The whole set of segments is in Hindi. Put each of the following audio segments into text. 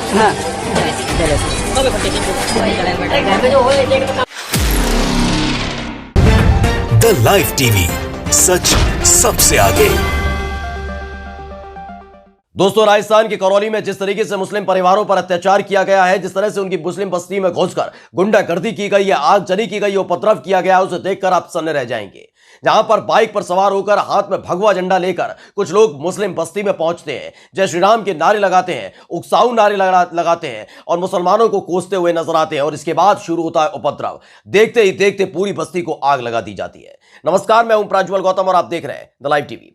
हाँ द लाइव टीवी, सच सबसे आगे। दोस्तों, राजस्थान के करौली में जिस तरीके से मुस्लिम परिवारों पर अत्याचार किया गया है, जिस तरह से उनकी मुस्लिम बस्ती में घुसकर गुंडागर्दी की गई है, आगजनी की गई है, उपद्रव किया गया है, उसे देखकर आप सन्न रह जाएंगे। जहां पर बाइक पर सवार होकर हाथ में भगवा झंडा लेकर कुछ लोग मुस्लिम बस्ती में पहुंचते हैं, जय श्री राम के नारे लगाते हैं, उकसाऊ नारे लगाते हैं और मुसलमानों को कोसते हुए नजर आते हैं। और इसके बाद शुरू होता है उपद्रव। देखते ही देखते पूरी बस्ती को आग लगा दी जाती है। नमस्कार, मैं हूं प्रज्वल गौतम और आप देख रहे हैं द लाइव टीवी।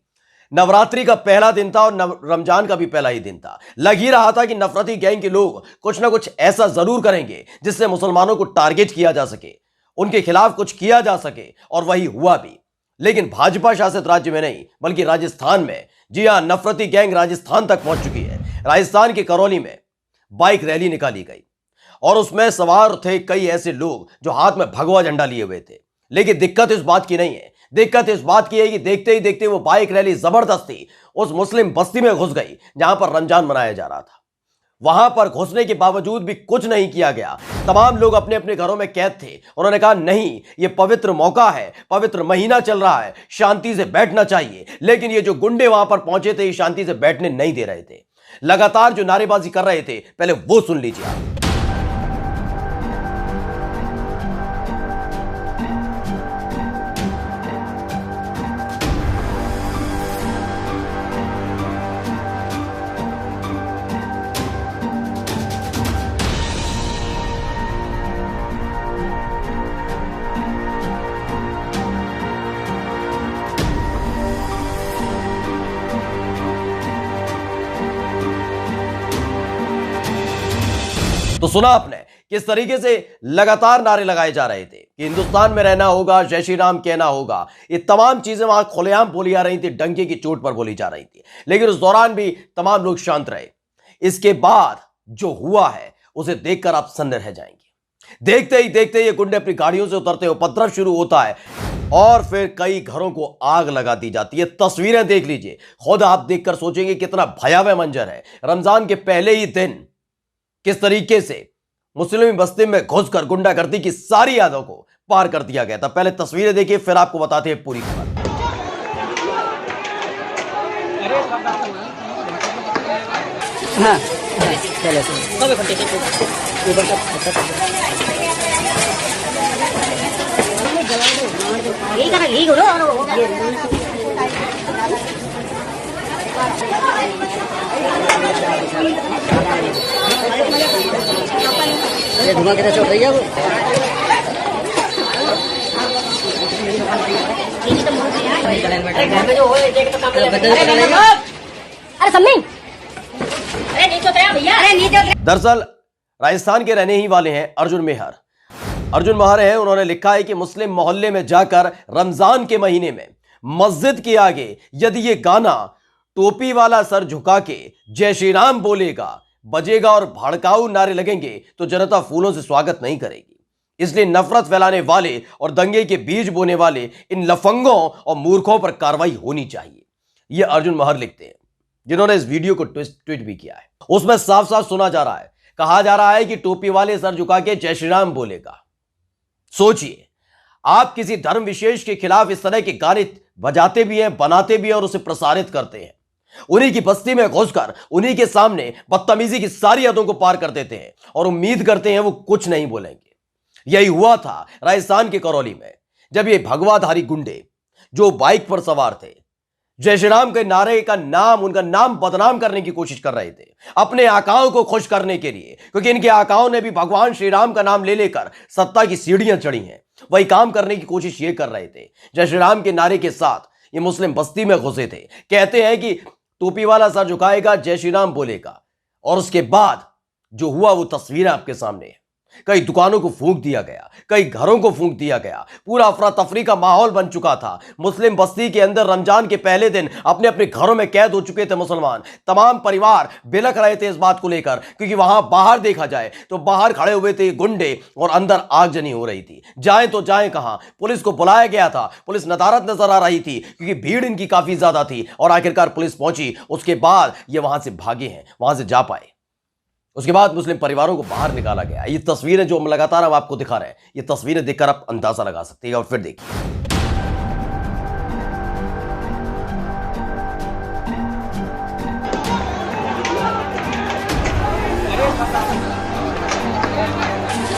नवरात्रि का पहला दिन था और रमजान का भी पहला ही दिन था। लग ही रहा था कि नफरती गैंग के लोग कुछ ना कुछ ऐसा जरूर करेंगे जिससे मुसलमानों को टारगेट किया जा सके, उनके खिलाफ कुछ किया जा सके, और वही हुआ भी। लेकिन भाजपा शासित राज्य में नहीं बल्कि राजस्थान में, जी हां, नफरती गैंग राजस्थान तक पहुंच चुकी है। राजस्थान के करौली में बाइक रैली निकाली गई और उसमें सवार थे कई ऐसे लोग जो हाथ में भगवा झंडा लिए हुए थे। लेकिन दिक्कत इस बात की नहीं है, दिक्कत इस बात की है कि देखते ही देखते वो बाइक रैली जबरदस्ती उस मुस्लिम बस्ती में घुस गई जहां पर रमजान मनाया जा रहा था। वहां पर घुसने के बावजूद भी कुछ नहीं किया गया। तमाम लोग अपने अपने घरों में कैद थे। उन्होंने कहा नहीं, ये पवित्र मौका है, पवित्र महीना चल रहा है, शांति से बैठना चाहिए। लेकिन ये जो गुंडे वहां पर पहुंचे थे, ये शांति से बैठने नहीं दे रहे थे। लगातार जो नारेबाजी कर रहे थे, पहले वो सुन लीजिए आप। तो सुना आपने किस तरीके से लगातार नारे लगाए जा रहे थे कि हिंदुस्तान में रहना होगा, जय श्री राम कहना होगा। ये तमाम चीजें वहां खुलेआम बोली जा रही थी, डंके की चोट पर बोली जा रही थी। लेकिन उस दौरान भी तमाम लोग शांत रहे। इसके बाद जो हुआ है उसे देखकर आप सन्न रह जाएंगे। देखते ही देखते ये गुंडे अपनी गाड़ियों से उतरते, उपद्रव शुरू होता है और फिर कई घरों को आग लगा दी जाती है। तस्वीरें देख लीजिए, खुद आप देखकर सोचेंगे कितना भयावह मंजर है। रमजान के पहले ही दिन किस तरीके से मुस्लिम बस्ती में घुसकर गुंडागर्दी की सारी यादों को पार कर दिया गया था। पहले तस्वीरें देखिए, फिर आपको बताते हैं पूरी खबर। हाँ ये धुआं कितना चल रही है वो। दरअसल राजस्थान के रहने ही वाले हैं अर्जुन मेहर। अर्जुन मेहर हैं, उन्होंने लिखा है कि मुस्लिम मोहल्ले में जाकर रमजान के महीने में मस्जिद के आगे यदि ये गाना टोपी वाला सर झुका के जय श्री राम बोलेगा, बजेगा और भड़काऊ नारे लगेंगे तो जनता फूलों से स्वागत नहीं करेगी। इसलिए नफरत फैलाने वाले और दंगे के बीज बोने वाले इन लफंगों और मूर्खों पर कार्रवाई होनी चाहिए। यह अर्जुन मेहर लिखते हैं, जिन्होंने इस वीडियो को ट्वीट भी किया है। उसमें साफ साफ सुना जा रहा है, कहा जा रहा है कि टोपी वाले सर झुका के जय श्री राम बोलेगा। सोचिए, आप किसी धर्म विशेष के खिलाफ इस तरह के गाने बजाते भी हैं, बनाते भी हैं और उसे प्रसारित करते हैं। उन्हीं की बस्ती में घुसकर उन्हीं के सामने बदतमीजी की सारी हदों को पार कर देते हैं और उम्मीद करते हैं वो कुछ नहीं बोलेंगे। यही हुआ था राजस्थान के करौली में, जब ये भगवाधारी गुंडे जो बाइक पर सवार थे, जय श्री राम के नारे का नाम, उनका नाम बदनाम करने की कोशिश कर रहे थे, अपने आकाओं को खुश करने के लिए, क्योंकि इनके आकाओं ने भी भगवान श्री राम का नाम ले लेकर सत्ता की सीढ़ियां चढ़ी हैं। वही काम करने की कोशिश ये कर रहे थे। जय श्री राम के नारे के साथ ये मुस्लिम बस्ती में घुसे थे। कहते हैं कि टोपी वाला सर झुकाएगा, जय श्री राम बोलेगा। और उसके बाद जो हुआ वो तस्वीरें आपके सामने है। कई दुकानों को फूंक दिया गया, कई घरों को फूंक दिया गया, पूरा अफरा तफरी का माहौल बन चुका था। मुस्लिम बस्ती के अंदर रमजान के पहले दिन अपने अपने घरों में कैद हो चुके थे मुसलमान। तमाम परिवार बिलख रहे थे इस बात को लेकर, क्योंकि वहां बाहर देखा जाए तो बाहर खड़े हुए थे गुंडे और अंदर आगजनी हो रही थी। जाए तो जाए कहां, पुलिस को बुलाया गया था, पुलिस नदारद नजर आ रही थी क्योंकि भीड़ इनकी काफी ज्यादा थी। और आखिरकार पुलिस पहुंची, उसके बाद ये वहां से भागे हैं, वहां से जा पाए। उसके बाद मुस्लिम परिवारों को बाहर निकाला गया। ये तस्वीरें जो हम लगातार हम आपको दिखा रहे हैं, ये तस्वीरें देखकर आप अंदाजा लगा सकते हैं। और फिर देखिए,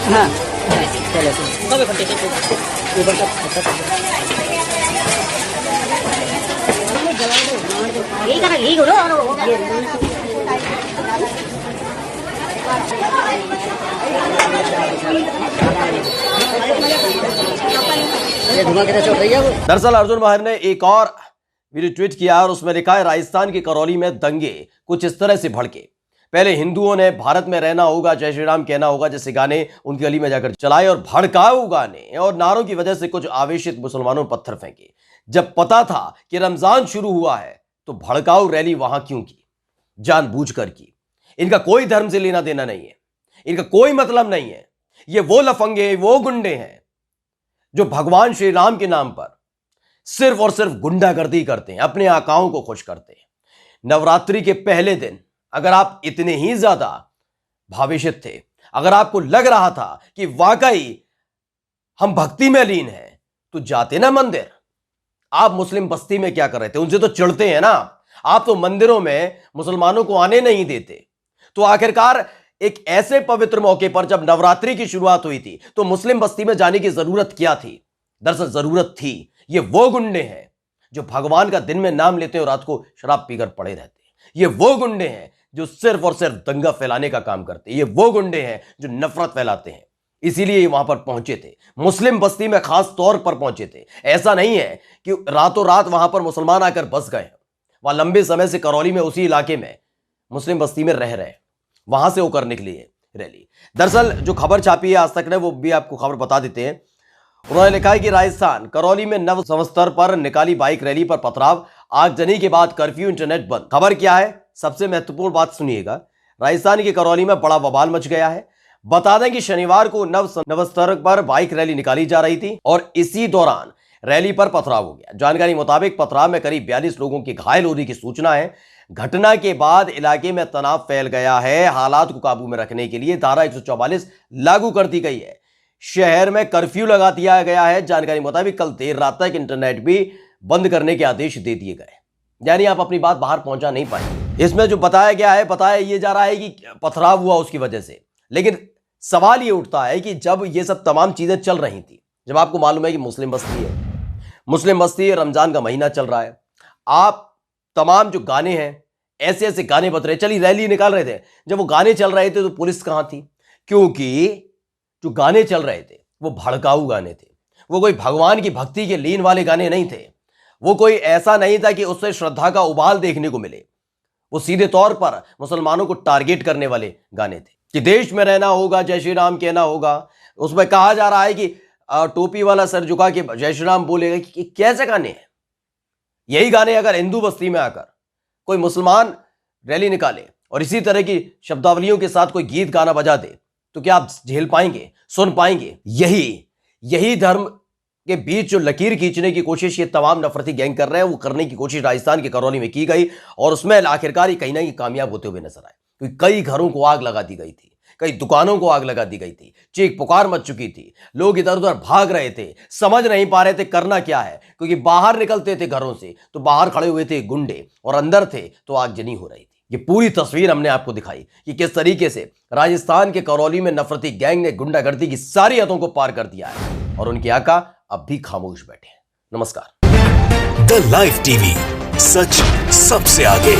हाँ चलो ऊपर यही करो यही करो। ये धुआं कितना चल रही है वो। दरअसल अर्जुन माहिर ने एक और वीडियो ट्वीट किया और उसमें लिखा है, राजस्थान की करौली में दंगे कुछ इस तरह से भड़के। पहले हिंदुओं ने भारत में रहना होगा, जय श्री राम कहना होगा जैसे गाने उनकी गली में जाकर चलाए और भड़काऊ गाने और नारों की वजह से कुछ आवेशित मुसलमानों पर पत्थर फेंके। जब पता था कि रमजान शुरू हुआ है तो भड़काऊ रैली वहां क्यों की? जानबूझकर की। इनका कोई धर्म से लेना देना नहीं है, इनका कोई मतलब नहीं है। ये वो लफंगे, वो गुंडे हैं जो भगवान श्री राम के नाम पर सिर्फ और सिर्फ गुंडागर्दी करते हैं, अपने आकाओं को खुश करते हैं। नवरात्रि के पहले दिन अगर आप इतने ही ज्यादा भावेशित थे, अगर आपको लग रहा था कि वाकई हम भक्ति में लीन हैं, तो जाते ना मंदिर। आप मुस्लिम बस्ती में क्या कर रहे थे? उनसे तो चिढ़ते हैं ना आप, तो मंदिरों में मुसलमानों को आने नहीं देते। तो आखिरकार एक ऐसे पवित्र मौके पर जब नवरात्रि की शुरुआत हुई थी तो मुस्लिम बस्ती में जाने की जरूरत क्या थी? दरअसल जरूरत थी, ये वो गुंडे हैं जो भगवान का दिन में नाम लेते हैं और रात को शराब पीकर पड़े रहते हैं। ये वो गुंडे हैं जो सिर्फ और सिर्फ दंगा फैलाने का काम करते हैं। ये वो गुंडे हैं जो नफरत फैलाते हैं। इसीलिए ये वहां पर पहुंचे थे, मुस्लिम बस्ती में खास तौर पर पहुंचे थे। ऐसा नहीं है कि रातों रात वहां पर मुसलमान आकर बस गए, वहां लंबे समय से करौली में उसी इलाके में मुस्लिम बस्ती में रह रहे हैं, वहां से होकर निकली है रैली। दरअसल जो खबर छापी है आज तक ने, वो भी आपको खबर बता देते हैं। उन्होंने लिखा है कि राजस्थान करौली में नव संवत्सर पर निकाली बाइक रैली पर पथराव, आगजनी के बाद कर्फ्यू, इंटरनेट बंद। खबर क्या है? सबसे महत्वपूर्ण बात सुनिएगा। राजस्थान की करौली में बड़ा बवाल मच गया है। बता दें कि शनिवार को नव संवत्सर पर बाइक रैली निकाली जा रही थी और इसी दौरान रैली पर पथराव हो गया। जानकारी मुताबिक पथराव में करीब 42 लोगों के घायल होने की सूचना है। घटना के बाद इलाके में तनाव फैल गया है। हालात को काबू में रखने के लिए धारा 144 लागू कर दी गई है। शहर में कर्फ्यू लगा दिया गया है। जानकारी मुताबिक कल देर रात तक इंटरनेट भी बंद करने के आदेश दे दिए गए, यानी आप अपनी बात बाहर पहुंचा नहीं पाए। इसमें जो बताया गया है, बताया ये जा रहा है कि पथराव हुआ उसकी वजह से, लेकिन सवाल ये उठता है कि जब ये सब तमाम चीजें चल रही थी, जब आपको मालूम है कि मुस्लिम बस्ती है, मुस्लिम बस्ती है, रमजान का महीना चल रहा है, आप तमाम जो गाने हैं ऐसे ऐसे गाने बज रहे, चलिए रैली निकाल रहे थे, जब वो गाने चल रहे थे तो पुलिस कहां थी? क्योंकि जो गाने चल रहे थे वो भड़काऊ गाने थे, वो कोई भगवान की भक्ति के लीन वाले गाने नहीं थे, वो कोई ऐसा नहीं था कि उससे श्रद्धा का उबाल देखने को मिले। वो सीधे तौर पर मुसलमानों को टारगेट करने वाले गाने थे कि देश में रहना होगा, जय श्री राम कहना होगा। उसमें कहा जा रहा है कि टोपी वाला सर झुका के जय श्री राम बोलेगा। कि कैसे गाने हैं? यही गाने अगर हिंदू बस्ती में आकर कोई मुसलमान रैली निकाले और इसी तरह की शब्दावलियों के साथ कोई गीत गाना बजा दे तो क्या आप झेल पाएंगे, सुन पाएंगे? यही धर्म के बीच जो लकीर खींचने की कोशिश ये तमाम नफरती गैंग कर रहे हैं, वो करने की कोशिश राजस्थान के करौली में की गई और उसमें आखिरकार कहीं ना कहीं कामयाब होते हुए नजर आए। क्योंकि कई घरों को आग लगा दी गई थी, कई दुकानों को आग लगा दी गई थी, चीख पुकार मच चुकी थी, लोग इधर उधर भाग रहे थे, समझ नहीं पा रहे थे करना क्या है। क्योंकि बाहर निकलते थे घरों से तो बाहर खड़े हुए थे गुंडे और अंदर थे तो आगजनी हो रही थी। ये पूरी तस्वीर हमने आपको दिखाई कि किस तरीके से राजस्थान के करौली में नफरती गैंग ने गुंडागर्दी की सारी हदों को पार कर दिया है और उनके आका अब भी खामोश बैठे हैं। नमस्कार। द लाइव टीवी, सच सबसे आगे।